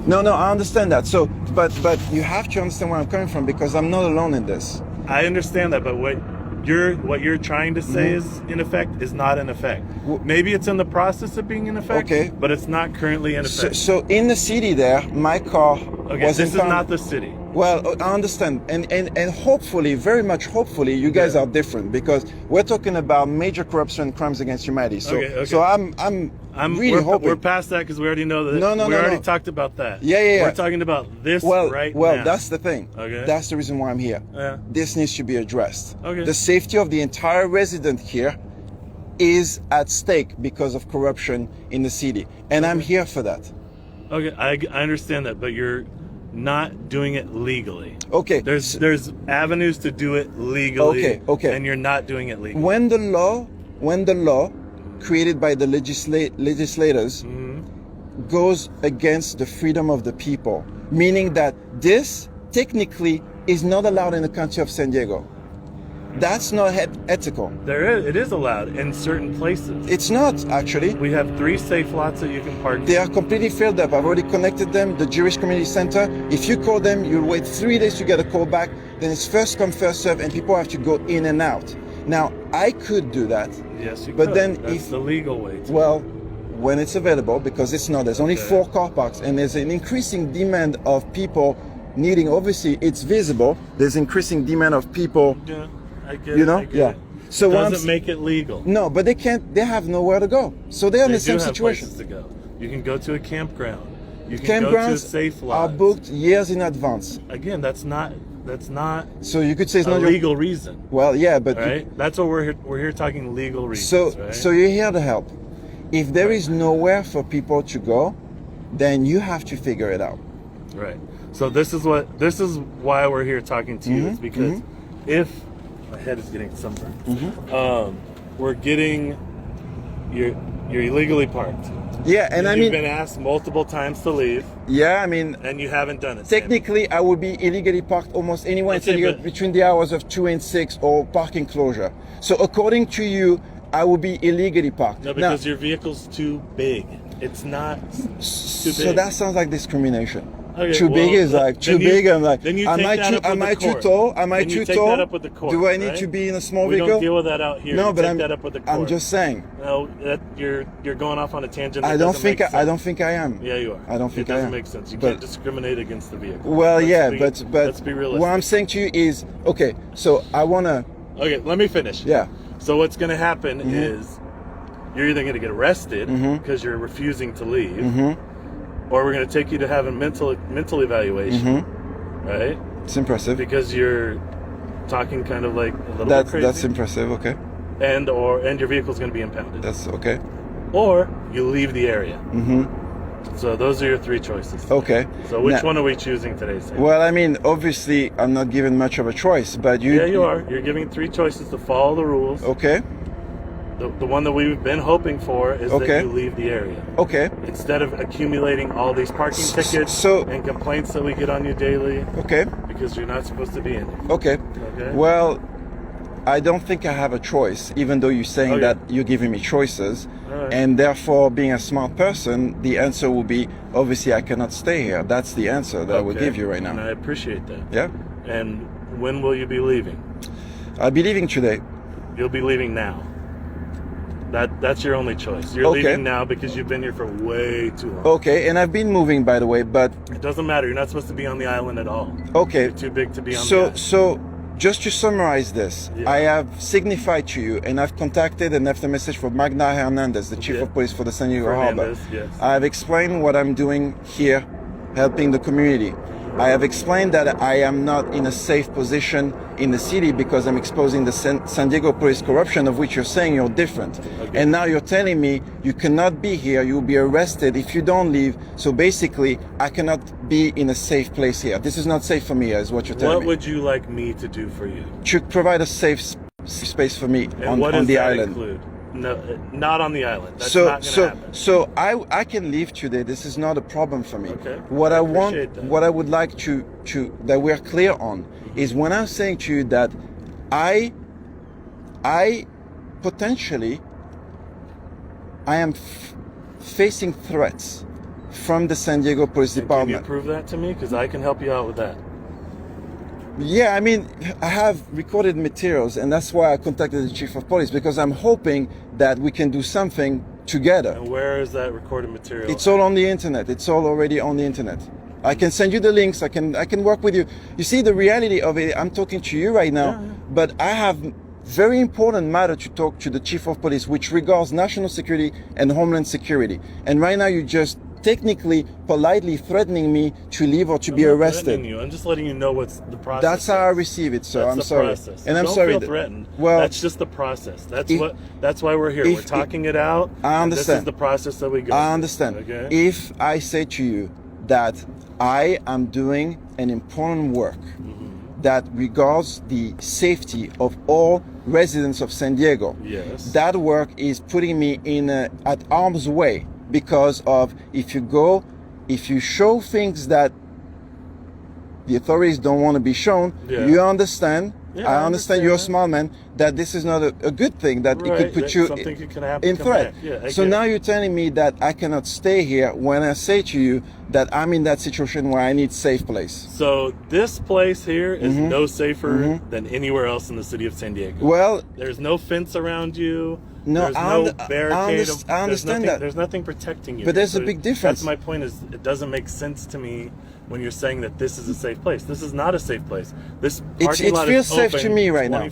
No, I understand that. So, but you have to understand where I'm coming from, because I'm not alone in this. I understand that, but what you're trying to say is in effect is not in effect. Maybe it's in the process of being in effect, okay, but it's not currently in effect. So in the city there, my car was this is not the city. Well, I understand, and hopefully, very much hopefully, you guys are different, because we're talking about major corruption and crimes against humanity. So, so I'm really hoping we're past that, because we already know that. We already talked about that. Yeah. We're talking about this right now. Well, that's the thing. Okay. That's the reason why I'm here. Yeah. This needs to be addressed. Okay. The safety of the entire resident here is at stake because of corruption in the city, and I'm here for that. Okay, I understand that, but you're not doing it legally. Okay. There's avenues to do it legally. Okay. And you're not doing it legally. When the law created by the legislators goes against the freedom of the people, meaning that this technically is not allowed in the county of San Diego. That's not ethical. It is allowed in certain places. It's not, actually. We have 3 safe lots that you can park. They are completely filled up. I've already connected them. The Jewish Community Center, if you call them, you'll wait 3 days to get a call back. Then it's first come, first serve, and people have to go in and out. Now, I could do that. Yes, you but could. Then that's the legal way to. Well, when it's available, because it's not. There's only 4 car parks, and there's an increasing demand of people needing, obviously, it's visible. There's increasing demand of people. Yeah. I get it. So doesn't make it legal. No, but they can't. They have nowhere to go. So they're in the same situation. Places to go. You can go to a campground. You can go to a safe lot. Are booked years in advance. Again, that's not. So you could say it's a not legal reason. Well, yeah, but right. That's what we're here talking legal reasons. So you're here to help. If there is nowhere for people to go, then you have to figure it out. Right. So this is why we're here talking to you. It's because if my head is getting sunburned. We're getting you're illegally parked. Yeah, and you've been asked multiple times to leave. Yeah, I mean, and you haven't done it. Technically, I would be illegally parked almost anywhere between the hours of 2 and 6 or parking closure. So according to you, I would be illegally parked. No, because your vehicle's too big. It's not too big. So that sounds like discrimination. Okay, too big is like too big. I'm like, then you am I too tall? Am I too tall? That up with the court, Do I need to be in a small vehicle? We don't deal with that out here. No, but take that up with the court. I'm just saying. No, you're going off on a tangent. I don't think I am. Yeah, you are. I don't think it I am. Doesn't make sense. You can't discriminate against the vehicle. Well, but let's be realistic. What I'm saying to you is, okay, so I wanna. Okay, let me finish. Yeah. So what's gonna happen is you're either gonna get arrested because you're refusing to leave, or we're gonna take you to have a mental evaluation. Right? It's impressive. Because you're talking kind of like a little bit crazy. That's impressive, okay. And your vehicle's going to be impounded. That's okay. Or you leave the area. So those are your 3 choices. Okay. So which one are we choosing today, Sam? Well, I mean, obviously, I'm not given much of a choice, but you... Yeah, you are. You're giving 3 choices to follow the rules. Okay. The one that we've been hoping for is that you leave the area. Okay. Instead of accumulating all these parking tickets and complaints that we get on you daily. Okay. Because you're not supposed to be in it. Okay. Well, I don't think I have a choice, even though you're saying that you're giving me choices. And therefore, being a smart person, the answer will be, obviously, I cannot stay here. That's the answer that I will give you right now. And I appreciate that. Yeah. And when will you be leaving? I'll be leaving today. You'll be leaving now. That's your only choice. You're leaving now because you've been here for way too long. Okay, and I've been moving, by the way, but... It doesn't matter. You're not supposed to be on the island at all. Okay. You're too big to be on the island. So, just to summarize this, I have signified to you, and I've contacted and left a message for Magna Hernandez, the Chief of Police for the San Diego Harbor. Yes. I have explained what I'm doing here, helping the community. I have explained that I am not in a safe position in the city because I'm exposing the San Diego police corruption, of which you're saying you're different. And now you're telling me you cannot be here, you'll be arrested if you don't leave. So basically, I cannot be in a safe place here. This is not safe for me, is what you're telling me. What would you like me to do for you? To provide a safe space for me on the island. Include? No, not on the island. That's not gonna happen. So I can leave today. This is not a problem for me. Okay. What I would like to that we're clear on is when I'm saying to you that I potentially I am facing threats from the San Diego Police Can you Department. prove that to me? Because I can help you out with that. Yeah, I mean, I have recorded materials, and that's why I contacted the chief of police, because I'm hoping that we can do something together. And where is that recorded material? It's all on the internet. It's all already on the internet. I can send you the links. I can work with you. You see, the reality of it, I'm talking to you right now, but I have very important matter to talk to the chief of police, which regards national security and homeland security. And right now, you just technically, politely threatening me to leave or to be arrested. You. I'm just letting you know what's the process. That's how I receive it, sir. I'm sorry. Process. And I'm Don't sorry. Feel threatened. Well, that's just the process. That's why we're here. We're talking it out. I understand. This is the process that we go. I understand. Okay? If I say to you that I am doing an important work that regards the safety of all residents of San Diego, yes, that work is putting me in at arm's way, because of if you show things that the authorities don't want to be shown, you understand. Yeah, I understand you're a smart man, that this is not a good thing, that it could put you in threat. So now you're telling me that I cannot stay here when I say to you that I'm in that situation where I need safe place. So this place here is no safer than anywhere else in the city of San Diego. Well, there's no fence around you. No, there's no barricade. I understand that. There's nothing protecting you. But there's a big difference. That's my point. Is it doesn't make sense to me when you're saying that this is a safe place. This is not a safe place. This parking lot feels is safe open to me right now.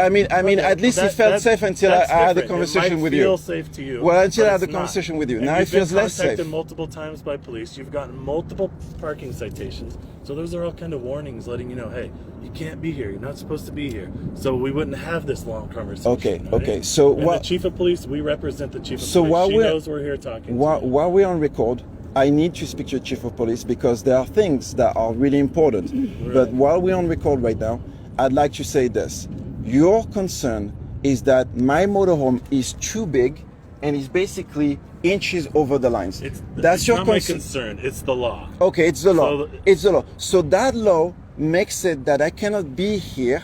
I mean, at least it felt safe until I had the conversation with you. It might feel safe to you. Well, until I had the conversation with you. Now it feels less safe. You've been contacted multiple times by police. You've gotten multiple parking citations. So those are all kind of warnings letting you know, hey, you can't be here. You're not supposed to be here. So we wouldn't have this long conversation. Okay, right? okay. So the chief of police, we represent the chief of police. She knows we're here talking. While we're on record, I need to speak to the chief of police because there are things that are really important. Right. But while we're on record right now, I'd like to say this. Your concern is that my motorhome is too big and is basically inches over the lines. That's your concern. It's the law. Okay, it's the law. It's the law. So that law makes it that I cannot be here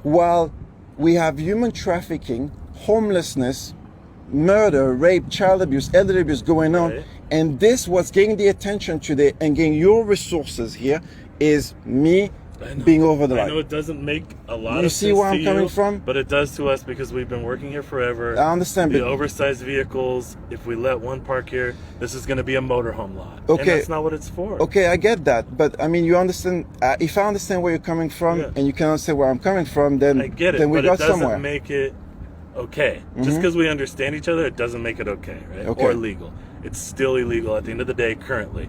while we have human trafficking, homelessness, murder, rape, child abuse, elderly abuse going on. Right. And this, what's getting the attention today and getting your resources here, is me being over the line. I know it doesn't make a lot of sense. You see where I'm coming from? But it does to us because we've been working here forever. I understand. The oversized vehicles, if we let one park here, this is going to be a motorhome lot. Okay. And that's not what it's for. Okay, I get that. But I mean, you understand, if I understand where you're coming from and you can understand where I'm coming from, then, I get it, then we but got it doesn't somewhere. make it okay. Just because we understand each other, it doesn't make it okay, right? Okay. Or legal. It's still illegal at the end of the day currently.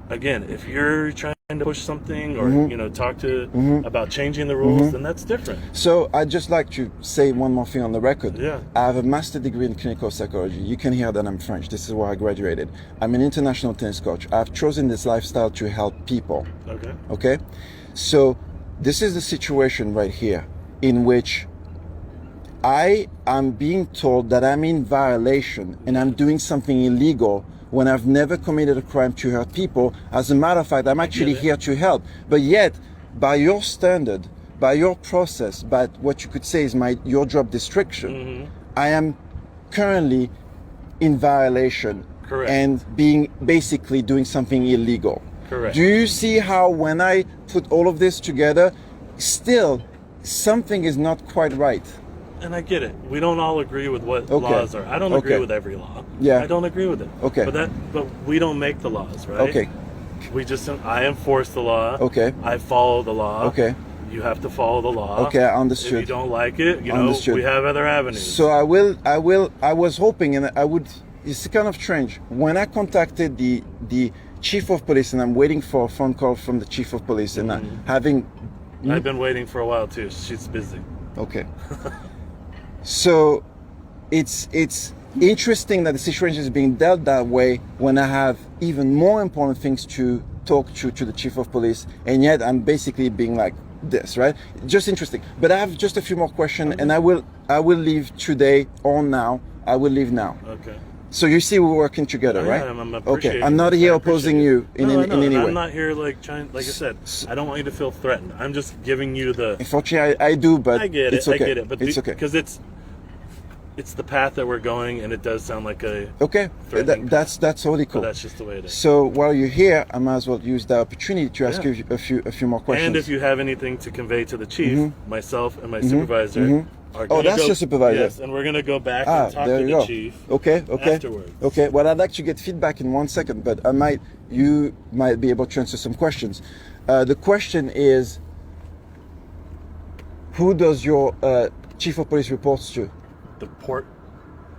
Again, if you're trying to push something or talk to about changing the rules, then that's different. So I'd just like to say one more thing on the record. Yeah. I have a master's degree in clinical psychology. You can hear that I'm French. This is where I graduated. I'm an international tennis coach. I've chosen this lifestyle to help people. Okay? So this is the situation right here in which I am being told that I'm in violation and I'm doing something illegal when I've never committed a crime to hurt people. As a matter of fact, I'm actually here to help. But yet, by your standard, by your process, by what you could say is your job description, I am currently in violation. Correct. And being basically doing something illegal. Correct. Do you see how when I put all of this together, still something is not quite right? And I get it. We don't all agree with what laws are. I don't agree with every law. Yeah. I don't agree with it. Okay. But we don't make the laws, right? Okay. I enforce the law. Okay. I follow the law. Okay. You have to follow the law. Okay, I understood. If you don't like it, we have other avenues. So I was hoping, and it's kind of strange. When I contacted the chief of police, and I'm waiting for a phone call from the chief of police, and I've been waiting for a while too. She's busy. Okay. So it's interesting that the situation is being dealt that way when I have even more important things to talk to the chief of police, and yet I'm basically being like this, right? Just interesting. But I have just a few more questions, and I will leave today or now. I will leave now. Okay. So you see, we're working together, right? Okay. I'm not here opposing you in any way. I'm not here like I said, I don't want you to feel threatened. I'm just giving you the. Unfortunately, I do, but I get it. it's okay. I get it, but it's okay because it's the path that we're going, and it does sound like a Okay, threatening that's totally cool. but that's just the way it is. So while you're here, I might as well use the opportunity to ask you a few more questions. And if you have anything to convey to the chief, myself and my supervisor are Oh, gonna that's your supervisor. Yes, and we're gonna go back and talk there to you the go. chief. Okay. Afterwards. Okay. Well, I'd like to get feedback in 1 second, but you might be able to answer some questions. The question is, who does your chief of police reports to? The port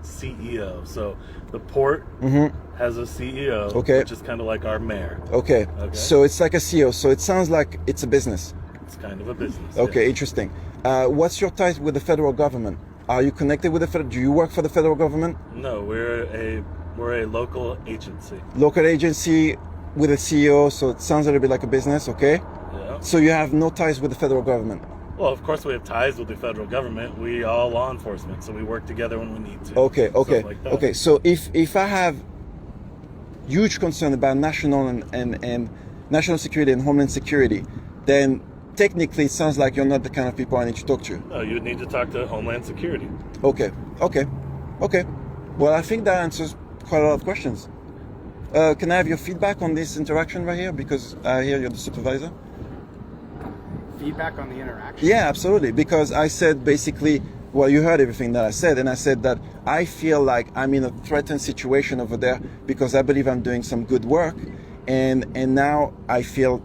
CEO. So the port has a CEO, Okay. which is kind of like our mayor. Okay. Okay. So it's like a CEO. So it sounds like it's a business. It's kind of a business. Okay, yes. interesting. What's your ties with the federal government? Are you connected with the federal? Do you work for the federal government? No, we're a local agency. Local agency with a CEO, so it sounds a little bit like a business, okay? Yeah. So you have no ties with the federal government? Well, of course we have ties with the federal government. We all law enforcement, so we work together when we need to. Okay. Stuff like that. Okay, so if I have huge concern about national and national security and homeland security, then technically it sounds like you're not the kind of people I need to talk to. No, you would need to talk to Homeland Security. Okay. Well, I think that answers quite a lot of questions. Can I have your feedback on this interaction right here? Because I hear you're the supervisor. Feedback on the interaction? Yeah, absolutely. Because I said basically, well, you heard everything that I said, and I said that I feel like I'm in a threatened situation over there because I believe I'm doing some good work, and now I feel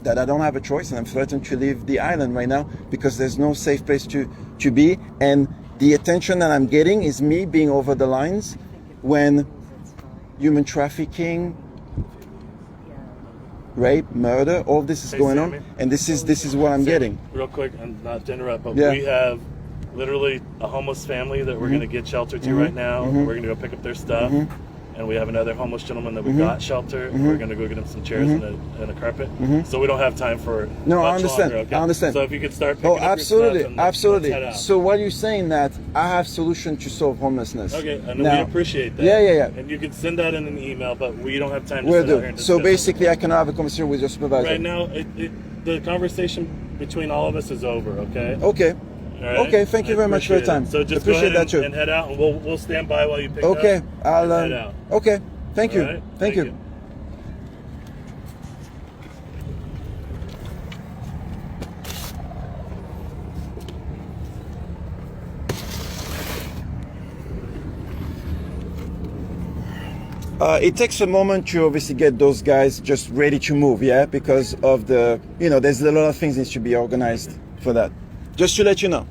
that I don't have a choice, and I'm threatened to leave the island right now because there's no safe place to be, and the attention that I'm getting is me being over the lines when human trafficking, rape, murder, all this is Hey, going Sammy. on, and this is what I'm getting. Real quick, and not to interrupt, but Yeah. we have literally a homeless family that we're going to get shelter to right now. We're going to go pick up their stuff. And we have another homeless gentleman that we got shelter. We're going to go get him some chairs and a carpet. So we don't have time for No, I much understand. longer, okay? I understand. So if you could start picking Oh, up your absolutely, stuff and let's head absolutely. out. So what you're saying that I have solution to solve homelessness. Okay, and now, we appreciate that. Yeah. And you can send that in an email, but we don't have time to Will sit out here do. and So discuss basically, I can have a conversation with your supervisor. Right now, the conversation between all of us is over, okay? Okay. All right? Okay, thank you I very much for your appreciate time. it. So just Appreciate go ahead that too. and head out, and we'll stand by while you pick Okay, up. I'll. and head out. Okay, thank you. All right? Thank you. It takes a moment to obviously get those guys just ready to move, yeah, because of the, there's a lot of things that should be organized for that. Just to let you know.